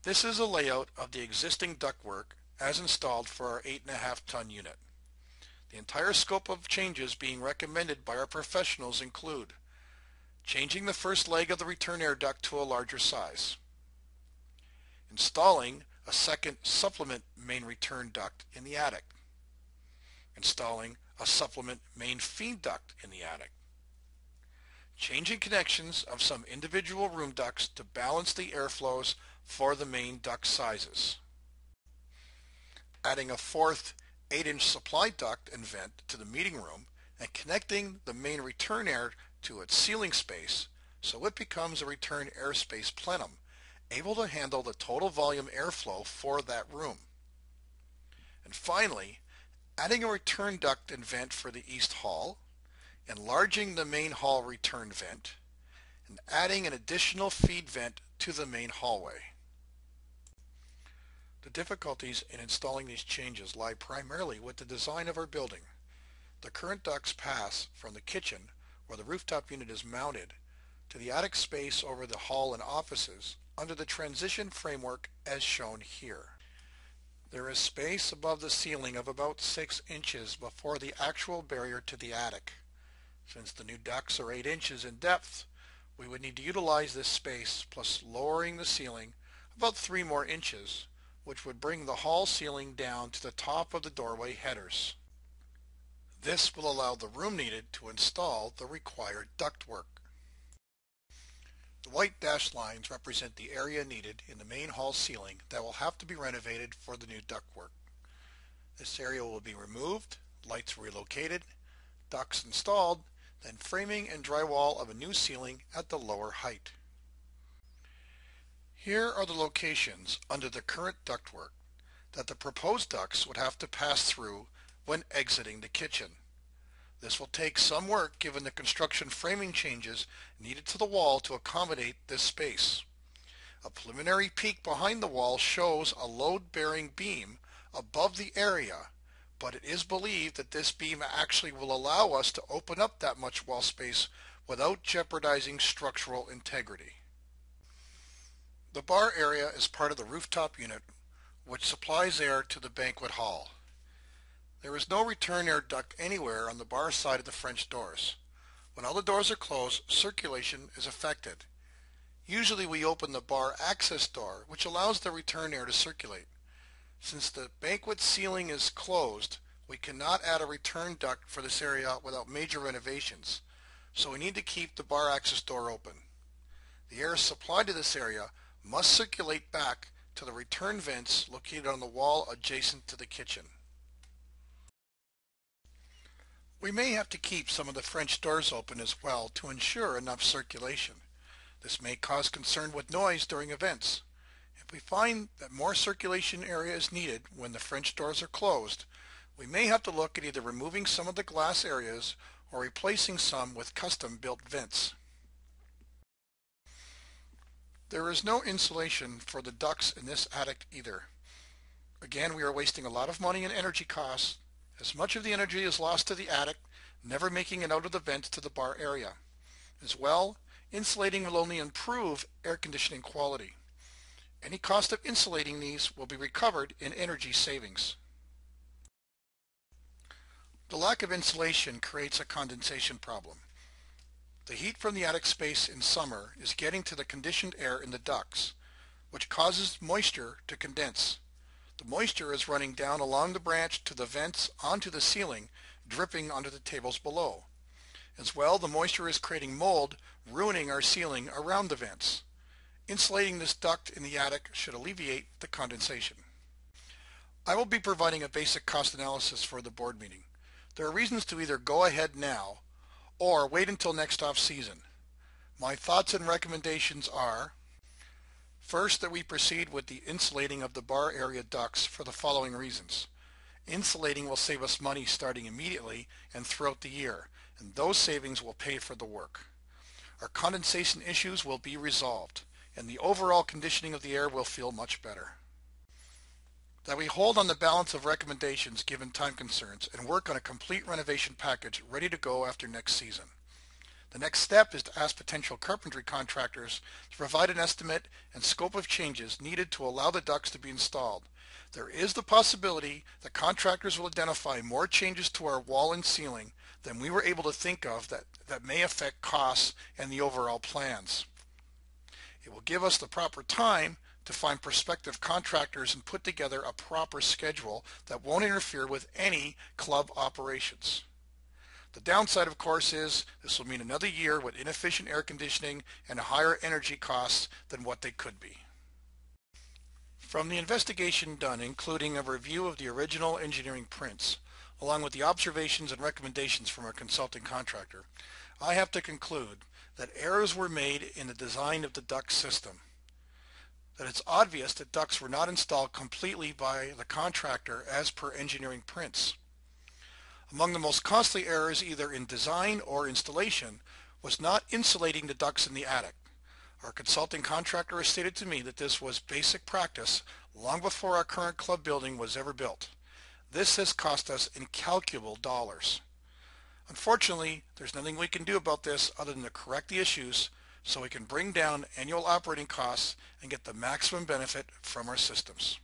This is a layout of the existing ductwork as installed for our 8.5-ton unit. The entire scope of changes being recommended by our professionals include changing the first leg of the return air duct to a larger size, installing a second supplement main return duct in the attic, installing a supplement main feed duct in the attic, changing connections of some individual room ducts to balance the airflows for the main duct sizes, adding a fourth 8-inch supply duct and vent to the meeting room and connecting the main return air to its ceiling space so it becomes a return airspace plenum, able to handle the total volume airflow for that room. And finally, adding a return duct and vent for the east hall, enlarging the main hall return vent, and adding an additional feed vent to the main hallway. The difficulties in installing these changes lie primarily with the design of our building. The current ducts pass from the kitchen, where the rooftop unit is mounted, to the attic space over the hall and offices under the transition framework as shown here. There is space above the ceiling of about 6 inches before the actual barrier to the attic. Since the new ducts are 8 inches in depth, we would need to utilize this space plus lowering the ceiling about 3 more inches, which would bring the hall ceiling down to the top of the doorway headers. This will allow the room needed to install the required ductwork. The white dashed lines represent the area needed in the main hall ceiling that will have to be renovated for the new ductwork. This area will be removed, lights relocated, ducts installed, then framing and drywall of a new ceiling at the lower height. Here are the locations under the current ductwork that the proposed ducts would have to pass through when exiting the kitchen. This will take some work given the construction framing changes needed to the wall to accommodate this space. A preliminary peek behind the wall shows a load-bearing beam above the area, but it is believed that this beam actually will allow us to open up that much wall space without jeopardizing structural integrity. The bar area is part of the rooftop unit, which supplies air to the banquet hall. There is no return air duct anywhere on the bar side of the French doors. When all the doors are closed, circulation is affected. Usually we open the bar access door, which allows the return air to circulate. Since the banquet ceiling is closed, we cannot add a return duct for this area without major renovations, so we need to keep the bar access door open. The air supplied to this area must circulate back to the return vents located on the wall adjacent to the kitchen. We may have to keep some of the French doors open as well to ensure enough circulation. This may cause concern with noise during events. If we find that more circulation area is needed when the French doors are closed, we may have to look at either removing some of the glass areas or replacing some with custom-built vents. There is no insulation for the ducts in this attic either. Again, we are wasting a lot of money and energy costs, as much of the energy is lost to the attic, never making it out of the vents to the bar area. As well, insulating will only improve air conditioning quality. Any cost of insulating these will be recovered in energy savings. The lack of insulation creates a condensation problem. The heat from the attic space in summer is getting to the conditioned air in the ducts, which causes moisture to condense. The moisture is running down along the branch to the vents onto the ceiling, dripping onto the tables below. As well, the moisture is creating mold, ruining our ceiling around the vents. Insulating this duct in the attic should alleviate the condensation. I will be providing a basic cost analysis for the board meeting. There are reasons to either go ahead now or wait until next off-season. My thoughts and recommendations are: first, that we proceed with the insulating of the bar area ducts for the following reasons. Insulating will save us money starting immediately and throughout the year, and those savings will pay for the work. Our condensation issues will be resolved, and the overall conditioning of the air will feel much better. That we hold on the balance of recommendations given time concerns and work on a complete renovation package ready to go after next season. The next step is to ask potential carpentry contractors to provide an estimate and scope of changes needed to allow the ducts to be installed. There is the possibility that contractors will identify more changes to our wall and ceiling than we were able to think of that may affect costs and the overall plans. It will give us the proper time to find prospective contractors and put together a proper schedule that won't interfere with any club operations. The downside, of course, is this will mean another year with inefficient air conditioning and higher energy costs than what they could be. From the investigation done, including a review of the original engineering prints, along with the observations and recommendations from our consulting contractor, I have to conclude that errors were made in the design of the duct system, that it's obvious that ducts were not installed completely by the contractor as per engineering prints. Among the most costly errors, either in design or installation, was not insulating the ducts in the attic. Our consulting contractor has stated to me that this was basic practice long before our current club building was ever built. This has cost us incalculable dollars. Unfortunately, there's nothing we can do about this other than to correct the issues so we can bring down annual operating costs and get the maximum benefit from our systems.